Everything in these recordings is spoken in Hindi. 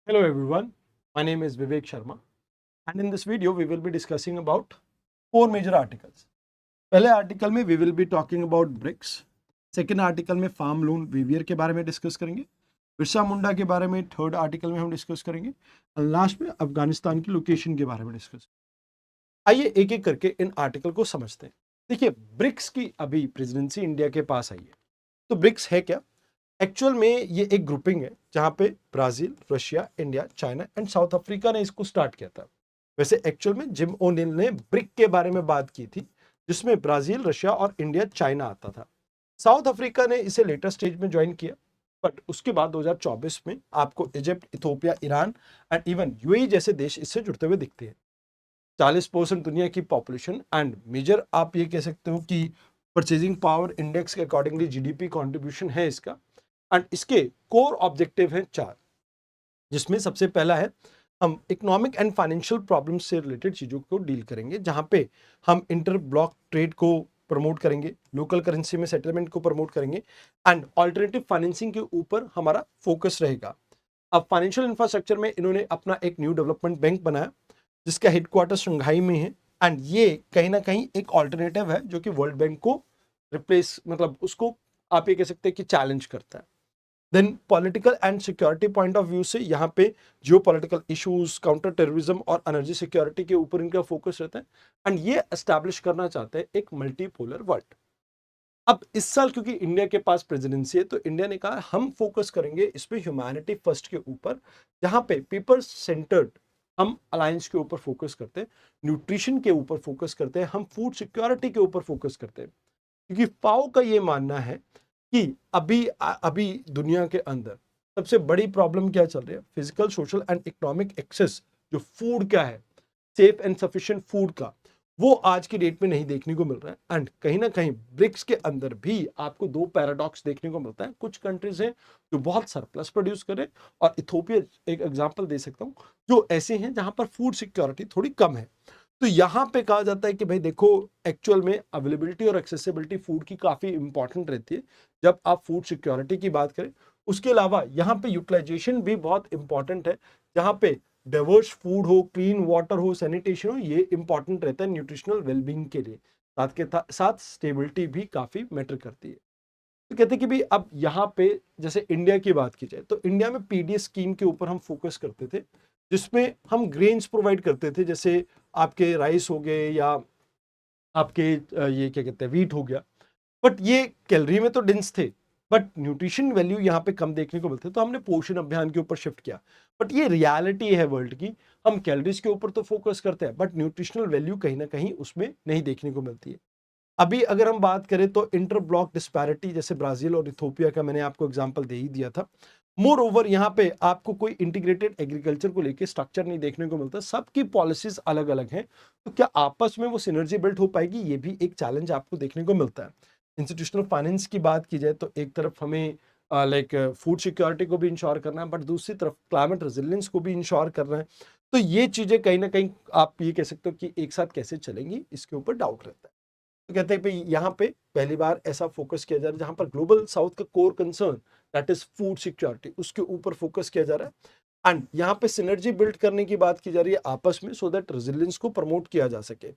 Hello everyone, my name is Vivek Sharma and in this video we will be discussing about four major articles. पहले आर्टिकल में we will be talking about BRICS, second article में फार्म लोन वीवियर के बारे में डिस्कस करेंगे, बिरसा मुंडा के बारे में थर्ड आर्टिकल में हम डिस्कस करेंगे और लास्ट में अफगानिस्तान की लोकेशन के बारे में डिस्कस। आइए एक एक करके इन आर्टिकल को समझते हैं। देखिए ब्रिक्स की अभी प्रेसिडेंसी इंडिया के पास आई है, तो ब्रिक्स है क्या? एक्चुअल में ये एक ग्रुपिंग है जहां पे Brazil, Russia, India, China and south Africa ने इसको स्टार्ट किया था। वैसे एक्चुअल में जिम ओनिल ने ब्रिक के बारे में बात की थी, जिसमें ब्राजील, रशिया और इंडिया, चाइना आता था। साउथ अफ्रीका ने इसे लेटर स्टेज में ज्वाइन किया, बट उसके बाद 2024 में आपको Egypt, Ethiopia, Iran and even UAE जैसे देश इससे जुड़ते हुए दिखते हैं। 40% दुनिया की पॉपुलेशन एंड मेजर आप ये कह सकते हो कि परचेजिंग पावर इंडेक्स के अकॉर्डिंगली जीडीपी कंट्रीब्यूशन है इसका। एंड इसके कोर ऑब्जेक्टिव हैं चार, जिसमें सबसे पहला है हम इकोनॉमिक एंड फाइनेंशियल प्रॉब्लम्स से रिलेटेड चीजों को डील करेंगे, जहां पे हम इंटर ब्लॉक ट्रेड को प्रमोट करेंगे, लोकल करेंसी में सेटलमेंट को प्रमोट करेंगे एंड ऑल्टरनेटिव फाइनेंसिंग के ऊपर हमारा फोकस रहेगा। अब फाइनेंशियल इंफ्रास्ट्रक्चर में इन्होंने अपना एक न्यू डेवलपमेंट बैंक बनाया, जिसका हेडक्वार्टर शंघाई में है एंड ये कहीं ना कहीं एक ऑल्टरनेटिव है जो कि वर्ल्ड बैंक को रिप्लेस, मतलब उसको आप ये कह सकते हैं कि चैलेंज करता है। Then political and security point of view से यहाँ पे geopolitical issues, counter terrorism और एनर्जी सिक्योरिटी के ऊपर इनका फोकस रहता है एंड ये एस्टैब्लिश करना चाहते हैं एक मल्टीपोलर वर्ल्ड। अब इस साल क्योंकि इंडिया के पास प्रेसिडेंसी है, तो इंडिया ने कहा हम फोकस करेंगे इस पे ह्यूमैनिटी फर्स्ट के ऊपर, जहां पे पीपल सेंटर्ड हम अलायंस के ऊपर फोकस करते हैं, न्यूट्रिशन के ऊपर फोकस करते हैं, हम फूड सिक्योरिटी के ऊपर फोकस करते हैं। क्योंकि फाओ का ये मानना है कि अभी अभी दुनिया के अंदर सबसे बड़ी प्रॉब्लम क्या चल रही है, physical, social and economic access जो फूड का है, सेफ एंड सफिशिएंट फूड का, वो आज की डेट में नहीं देखने को मिल रहा है। एंड कहीं ना कहीं ब्रिक्स के अंदर भी आपको दो पैराडॉक्स देखने को मिलता है। कुछ कंट्रीज हैं जो बहुत सरप्लस प्रोड्यूस करें, और इथोपिया एक एग्जांपल दे सकता हूं, जो ऐसे हैं जहां पर फूड सिक्योरिटी थोड़ी कम है। तो यहां पे कहा जाता है कि भाई देखो, एक्चुअल में अवेलेबिलिटी और एक्सेसिबिलिटी फूड की काफी इंपॉर्टेंट रहती है जब आप फूड सिक्योरिटी की बात करें। उसके अलावा यहाँ पे यूटिलाइजेशन भी बहुत इंपॉर्टेंट है, जहां पे डाइवर्स फूड हो, क्लीन वाटर हो, सैनिटेशन हो, ये इंपॉर्टेंट रहता है न्यूट्रिशनल वेलबींग के लिए। साथ के साथ स्टेबिलिटी भी काफी मैटर करती है। तो कहते हैं कि भाई अब यहाँ पे जैसे इंडिया की बात की जाए, तो इंडिया में पीडीएस स्कीम के ऊपर हम फोकस करते थे, जिसमें हम ग्रेन्स प्रोवाइड करते थे, जैसे आपके राइस हो गए या आपके ये क्या कहते हैं वीट हो गया। बट ये कैलोरी में तो डेंस थे, बट न्यूट्रिशन वैल्यू यहाँ पे कम देखने को मिलते, तो हमने पोषण अभियान के ऊपर शिफ्ट किया। बट ये रियलिटी है वर्ल्ड की, हम कैलोरीज के ऊपर तो फोकस करते हैं बट न्यूट्रिशनल वैल्यू कहीं ना कहीं उसमें नहीं देखने को मिलती है। अभी अगर हम बात करें तो इंटर ब्लॉक डिस्पैरिटी, जैसे ब्राजील और इथोपिया का मैंने आपको एग्जांपल दे ही दिया था। मोर ओवर यहाँ पे आपको कोई इंटीग्रेटेड एग्रीकल्चर को लेके स्ट्रक्चर नहीं देखने को मिलता, सबकी पॉलिसीज अलग अलग हैं। तो क्या आपस में वो सिनर्जी बिल्ड हो पाएगी, ये भी एक चैलेंज आपको देखने को मिलता है। इंस्टीट्यूशनल फाइनेंस की बात की जाए तो एक तरफ हमें लाइक फूड सिक्योरिटी को भी इंश्योर करना है, बट दूसरी तरफ क्लाइमेट रेजिलियंस को भी इंश्योर करना है। तो ये चीजें कहीं ना कहीं आप ये कह सकते हो कि एक साथ कैसे चलेंगी, इसके ऊपर डाउट रहता है। तो कहते हैं भाई यहाँ पे पहली बार ऐसा फोकस किया जा रहा है जहां पर ग्लोबल साउथ का core concern, that is food security, उसके ऊपर फोकस किया जा रहा है। एंड यहाँ पे सिनर्जी बिल्ड करने की बात की जा रही है आपस में, सो दैट रेजिलियंस को प्रमोट किया जा सके।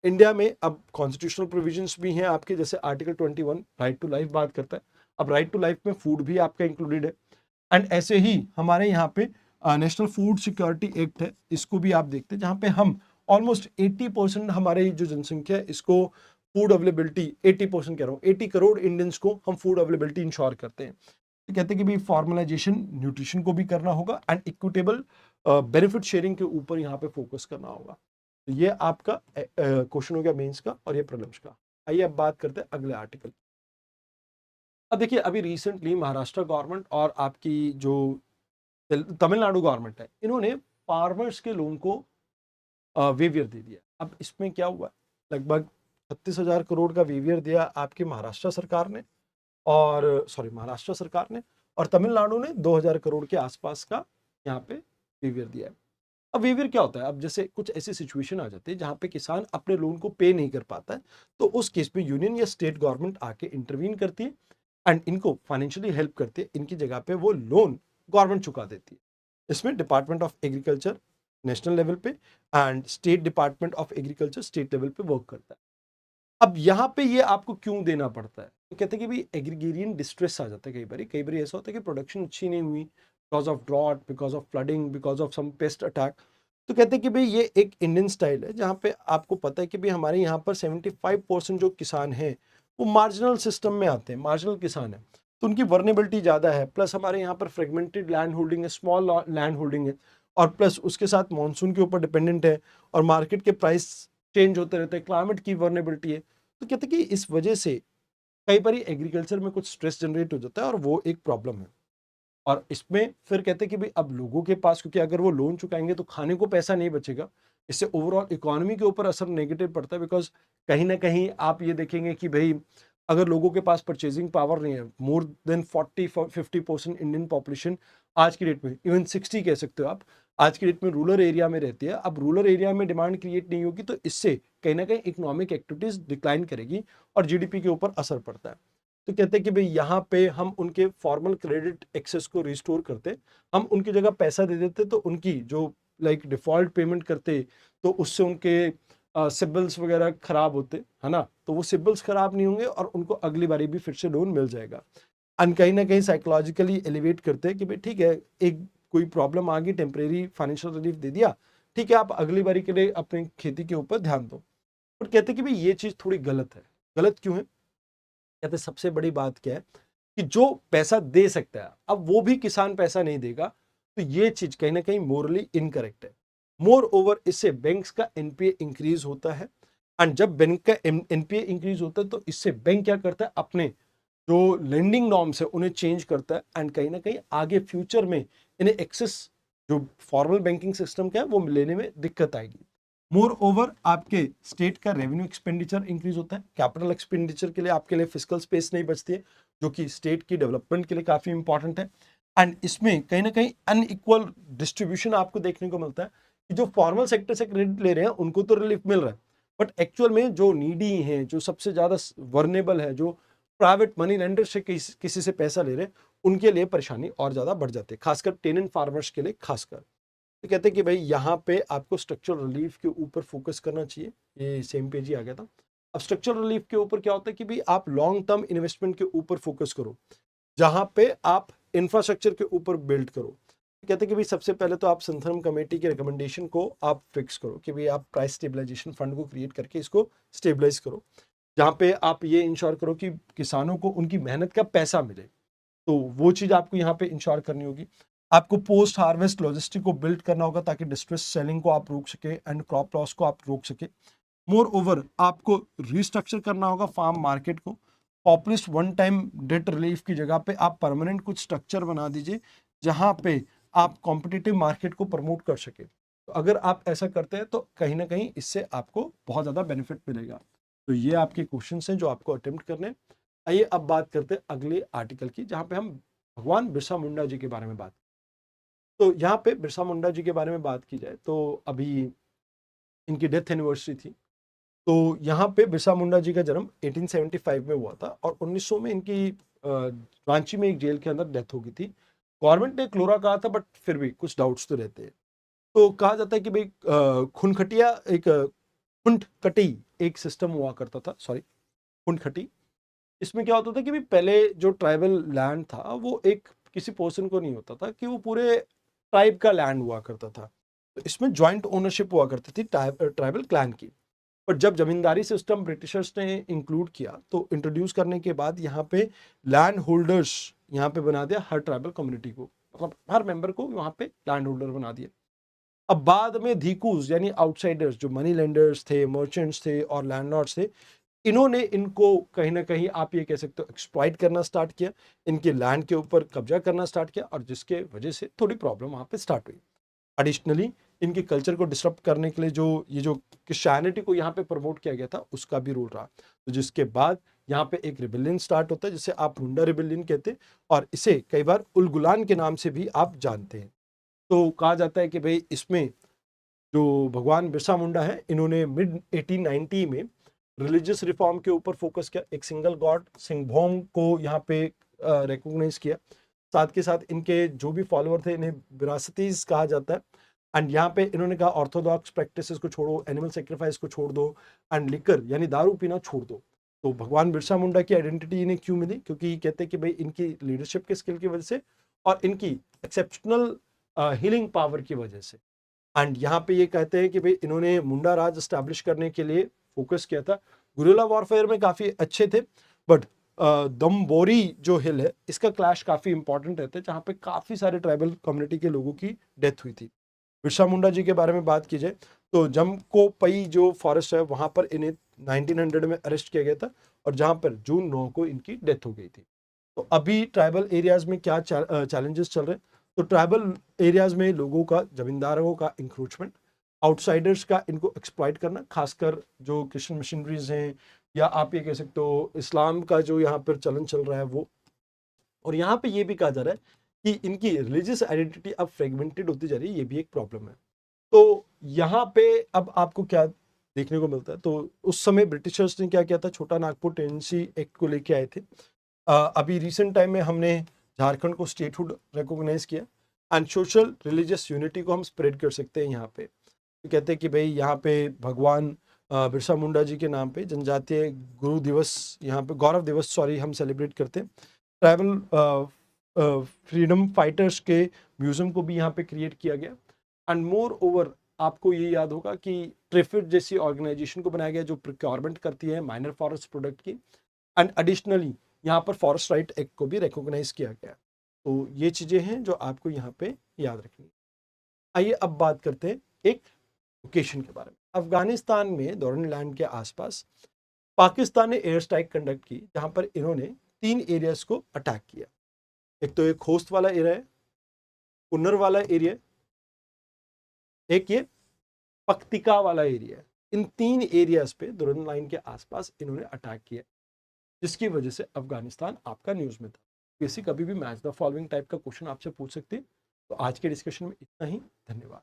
इंडिया में अब कॉन्स्टिट्यूशनल प्रोविजंस भी हैं आपके, जैसे आर्टिकल 21 राइट टू लाइफ बात करता है। अब राइट टू लाइफ में फूड भी आपका इंक्लूडेड है। एंड ऐसे ही हमारे यहाँ पे नेशनल फूड सिक्योरिटी एक्ट है, इसको भी आप देखते हैं, जहाँ पे हम ऑलमोस्ट 80% हमारे जो जनसंख्या है इसको फूड अवेलेबिलिटी, 80% कह रहा हूँ, 80 करोड़ इंडियंस को हम फूड अवेलेबिलिटी इंश्योर करते हैं। तो कहते हैं कि भाई फॉर्मलाइजेशन न्यूट्रिशन को भी करना होगा एंड इक्विटेबल बेनिफिट शेयरिंग के ऊपर यहाँ पे फोकस करना होगा। तो ये आपका क्वेश्चन हो गया मेंस का और ये प्रीलिम्स का। आइए अब बात करते हैं अगले आर्टिकल। अब देखिए अभी रिसेंटली महाराष्ट्र गवर्नमेंट और आपकी जो तमिलनाडु गवर्नमेंट है, इन्होंने फार्मर्स के लोन को वेवियर दे दिया। अब इसमें क्या हुआ, लगभग 36,000 करोड़ का वेवियर दिया आपकी महाराष्ट्र सरकार ने, और सॉरी महाराष्ट्र सरकार ने, और तमिलनाडु ने 2,000 करोड़ के आसपास का यहाँ पे वेवियर दिया है। अब वेवियर क्या होता है, अब जैसे कुछ ऐसी सिचुएशन आ जाती है जहां पे किसान अपने लोन को पे नहीं कर पाता है, तो उस केस में यूनियन या स्टेट गवर्नमेंट आके इंटरवीन करती है एंड इनको फाइनेंशियली हेल्प करती है, इनकी जगह पे वो लोन गवर्नमेंट चुका देती है। इसमें department of agriculture national level पे and state department of agriculture state level पे वर्क करता है। अब यहाँ पे ये आपको क्यों देना पड़ता है? तो कहते हैं कि भाई एग्रीगेरियन डिस्ट्रेस आ जाता है कई बार ऐसा होता है कि प्रोडक्शन अच्छी नहीं हुई because of drought, because of flooding, because of some pest attack. तो कहते हैं कि भाई ये एक इंडियन स्टाइल है जहाँ पे आपको पता है कि भाई हमारे यहाँ पर 75% जो किसान हैं वो मार्जिनल सिस्टम में आते हैं, मार्जिनल किसान है, तो उनकी वर्नेबिलिटी ज़्यादा है। प्लस हमारे यहाँ पर फ्रेगमेंटेड लैंड होल्डिंग है, स्मॉल लैंड होल्डिंग है, और प्लस उसके साथ मानसून के ऊपर डिपेंडेंट है और मार्केट के प्राइस चेंज होते रहते हैं, क्लाइमेट की वर्नेबिलिटी है। तो कहते हैं कि इस वजह से कई बार एग्रीकल्चर में कुछ स्ट्रेस जनरेट हो जाता है और वो एक प्रॉब्लम है। और इसमें फिर कहते हैं कि भाई अब लोगों के पास, क्योंकि अगर वो लोन चुकाएंगे तो खाने को पैसा नहीं बचेगा, इससे ओवरऑल इकोनॉमी के ऊपर असर नेगेटिव पड़ता है। बिकॉज कहीं ना कहीं आप ये देखेंगे कि भाई अगर लोगों के पास परचेजिंग पावर नहीं है, मोर देन 40-50% इंडियन पॉपुलेशन आज की डेट में, इवन 60 कह सकते हो आप, आज की डेट में रूरल एरिया में रहती है। अब रूरल एरिया में डिमांड क्रिएट नहीं होगी तो इससे कहीं ना कहीं इकोनॉमिक एक्टिविटीज डिक्लाइन करेगी और जीडीपी के ऊपर असर पड़ता है। तो कहते हैं कि भाई यहाँ पे हम उनके फॉर्मल क्रेडिट एक्सेस को रिस्टोर करते, हम उनकी जगह पैसा दे देते, तो उनकी जो लाइक डिफॉल्ट पेमेंट करते तो उससे उनके सिबिल्स वगैरह खराब होते, है ना, तो वो सिबिल्स खराब नहीं होंगे और उनको अगली बारी भी फिर से लोन मिल जाएगा। एंड कहीं ना कहीं साइकोलॉजिकली एलिवेट करते हैं कि भाई ठीक है, एक कोई प्रॉब्लम आ गई, टेम्परेरी फाइनेंशियल रिलीफ दे दिया, ठीक है, आप अगली बारी के लिए अपनी खेती के ऊपर ध्यान दो। पर कहते हैं कि भाई ये चीज़ थोड़ी गलत है। गलत क्यों है? कहते सबसे बड़ी बात क्या है कि जो पैसा दे सकता है अब वो भी किसान पैसा नहीं देगा, तो ये चीज कहीं ना कहीं मोरली इनकरेक्ट है। मोर ओवर इससे बैंक्स का एनपीए इंक्रीज होता है, एंड जब बैंक का एनपीए इंक्रीज होता है तो इससे बैंक क्या करता है, अपने जो लेंडिंग नॉर्म्स है उन्हें चेंज करता है, एंड कहीं ना कहीं आगे फ्यूचर में इन्हें एक्सेस जो फॉर्मल बैंकिंग सिस्टम का है वो लेने में दिक्कत आएगी। मोर ओवर आपके स्टेट का रेवेन्यू एक्सपेंडिचर इंक्रीज होता है, कैपिटल एक्सपेंडिचर के लिए आपके लिए फिजिकल स्पेस नहीं बचती है, जो कि स्टेट की डेवलपमेंट के लिए काफी इंपॉर्टेंट है। एंड इसमें कहीं ना कहीं अनइक्वल डिस्ट्रीब्यूशन आपको देखने को मिलता है कि जो फॉर्मल सेक्टर से क्रेडिट ले रहे हैं उनको तो रिलीफ मिल रहा है, बट एक्चुअल में जो नीडी हैं, जो सबसे ज्यादा वर्नेबल है, जो प्राइवेट मनी लेंडर से किसी से पैसा ले रहे हैं, उनके लिए परेशानी और ज्यादा बढ़ जाती है, खासकर टेनेंट फार्मर्स के लिए खासकर। तो कहते हैं कि भाई यहाँ पे आपको स्ट्रक्चरल रिलीफ के ऊपर फोकस करना चाहिए। ये सेम पेज ही आ गया था। अब स्ट्रक्चरल रिलीफ के ऊपर क्या होता है कि भाई आप लॉन्ग टर्म इन्वेस्टमेंट के ऊपर फोकस करो, जहां पे आप इंफ्रास्ट्रक्चर के ऊपर बिल्ड करो। कहते हैं कि भाई सबसे पहले तो आप संथर्म कमेटी के रिकमेंडेशन को आप फिक्स करो कि भाई आप प्राइस स्टेबलाइजेशन फंड को क्रिएट करके इसको स्टेबलाइज करो, जहाँ पे आप ये इंश्योर करो कि किसानों को उनकी मेहनत का पैसा मिले। तो वो चीज आपको यहाँ पे इंश्योर करनी होगी। आपको पोस्ट हार्वेस्ट लॉजिस्टिक को बिल्ड करना होगा ताकि डिस्ट्रेस सेलिंग को आप रोक सके एंड क्रॉप लॉस को आप रोक सके। मोर ओवर आपको रिस्ट्रक्चर करना होगा फार्म मार्केट को। Populist one time debt relief की जगह पे आप परमानेंट कुछ स्ट्रक्चर बना दीजिए जहां पे आप कॉम्पिटिटिव मार्केट को प्रमोट कर सके। तो अगर आप ऐसा करते हैं तो कहीं ना कहीं इससे आपको बहुत ज्यादा बेनिफिट मिलेगा। तो ये आपके क्वेश्चन हैं जो आपको अटेम्प्ट करने। आइए अब बात करते हैं अगले आर्टिकल की, जहां पे हम भगवान बिरसा मुंडा जी के बारे में बात। तो यहाँ पे बिरसा मुंडा जी के बारे में बात की जाए तो अभी इनकी डेथ एनिवर्सरी थी। तो यहाँ पे बिरसा मुंडा जी का जन्म 1875 में हुआ था और 1900 में इनकी रांची में एक जेल के अंदर डेथ हो गई थी। गवर्नमेंट ने क्लोरा कहा था, बट फिर भी कुछ डाउट्स तो रहते हैं। तो कहा जाता है कि भाई खूनखटिया एक खुंट कटी एक सिस्टम हुआ करता था, सॉरी खुंट खटी। इसमें क्या होता था कि भाई पहले जो ट्राइबल लैंड था वो एक किसी पर्सन को नहीं होता था कि वो पूरे ट्राइब का लैंड हुआ करता था। तो इसमें जॉइंट ओनरशिप हुआ करती थी ट्राइबल क्लैन की। पर जब जमींदारी सिस्टम ब्रिटिशर्स ने इंक्लूड किया तो इंट्रोड्यूस करने के बाद यहाँ पे लैंड होल्डर्स यहाँ पे बना दिया हर ट्राइबल कम्युनिटी को, मतलब हर मेंबर को वहाँ पे लैंड होल्डर बना दिया। अब बाद में धीकूज यानी आउटसाइडर्स जो मनी लेंडर्स थे, मर्चेंट्स थे और लैंडलॉर्ड्स थे, इन्होंने इनको कहीं ना कहीं आप ये कह सकते हो एक्सप्लॉइट करना स्टार्ट किया, इनके लैंड के ऊपर कब्जा करना स्टार्ट किया, और जिसके वजह से थोड़ी प्रॉब्लम वहाँ पे स्टार्ट हुई। एडिशनली इनके कल्चर को डिस्टर्ब करने के लिए जो ये जो क्रिश्चियनिटी को यहाँ पे प्रमोट किया गया था उसका भी रोल रहा। तो जिसके बाद यहाँ पे एक रिबेलियन स्टार्ट होता है जिसे आप मुंडा रिबेलियन कहते हैं, और इसे कई बार उलगुलान के नाम से भी आप जानते हैं। तो कहा जाता है कि भाई इसमें जो भगवान बिरसा मुंडा है इन्होंने मिड 1890 में रिलीजियस रिफॉर्म के ऊपर फोकस किया, एक सिंगल गॉड सिंघभौम को यहाँ पे रिकॉग्नाइज किया। साथ के साथ इनके जो भी फॉलोअर थे इन्हें विरासतीज कहा जाता है। एंड यहाँ पे इन्होंने कहा ऑर्थोडॉक्स प्रैक्टिसेस को छोड़ो, एनिमल सेक्रीफाइस को छोड़ दो एंड लिकर यानी दारू पीना छोड़ दो। तो भगवान बिरसा मुंडा की आइडेंटिटी इन्हें क्यों मिली? क्योंकि कहते हैं कि भाई इनकी लीडरशिप के स्किल की वजह से और इनकी एक्सेप्शनल हीलिंग पावर की वजह से। एंड यहाँ पे ये कहते हैं कि भाई इन्होंने मुंडा राज स्टैब्लिश करने के लिए फोकस किया था। गुरिल्ला वॉरफेयर में काफ़ी अच्छे थे, बट दमबोरी जो हिल है इसका क्लैश काफ़ी इंपॉर्टेंट रहता है, जहाँ पे काफ़ी सारे ट्राइबल कम्युनिटी के लोगों की डेथ हुई थी। बिरसा मुंडा जी के बारे में बात की जाए तो जमकोपई जो फॉरेस्ट है वहाँ पर इन्हें 1900 में अरेस्ट किया गया था और जहाँ पर जून 9 को इनकी डेथ हो गई थी। तो अभी ट्राइबल एरियाज में क्या चैलेंजेस चल रहे हैं? तो ट्राइबल एरियाज में लोगों का, जमींदारों का इंक्रोचमेंट, आउटसाइडर्स का इनको एक्सप्लॉइट करना, खासकर जो क्रिश्चियन मिशनरीज हैं या आप ये कह सकते हो इस्लाम का जो यहाँ पर चलन चल रहा है वो। और यहाँ पे ये भी कहा जा रहा है कि इनकी रिलीजियस आइडेंटिटी अब फ्रेगमेंटेड होती जा रही है, ये भी एक प्रॉब्लम है। तो यहाँ पे अब आपको क्या देखने को मिलता है? तो उस समय ब्रिटिशर्स ने क्या किया था, छोटा नागपुर टेनेंसी एक्ट को लेके आए थे। अभी रिसेंट टाइम में हमने झारखंड को स्टेटहुड रिकॉग्नाइज किया एंड सोशल रिलीजियस यूनिटी को हम स्प्रेड कर सकते हैं यहाँ पे। तो कहते हैं कि भाई यहाँ पे भगवान बिरसा मुंडा जी के नाम पे जनजातीय गुरु दिवस, यहाँ पे गौरव दिवस सॉरी हम सेलिब्रेट करते हैं। ट्राइबल फ्रीडम फाइटर्स के म्यूजियम को भी यहाँ पे क्रिएट किया गया। एंड मोर ओवर आपको ये याद होगा कि ट्रिफिड जैसी ऑर्गेनाइजेशन को बनाया गया जो प्रिक्योरमेंट करती है माइनर फॉरेस्ट प्रोडक्ट की। एंड एडिशनली यहाँ पर फॉरेस्ट राइट एक्ट को भी रिकॉग्नाइज किया गया। तो ये चीज़ें हैं जो आपको यहाँ पे याद रखनी है। आइए अब बात करते हैं एक लोकेशन के बारे में। अफगानिस्तान में डोरन लैंड के आसपास पाकिस्तान ने एयर स्ट्राइक कंडक्ट की, जहाँ पर इन्होंने 3 एरियाज को अटैक किया। एक तो एक खोस्त वाला एरिया है, कुन्नर वाला एरिया, एक ये पक्तिका वाला एरिया है। इन 3 एरियाज पे दुरन लाइन के आसपास इन्होंने अटैक किया, जिसकी वजह से अफगानिस्तान आपका न्यूज में था। किसी कभी भी मैच द फॉलोइंग टाइप का क्वेश्चन आपसे पूछ सकते हैं। तो आज के डिस्कशन में इतना ही। धन्यवाद।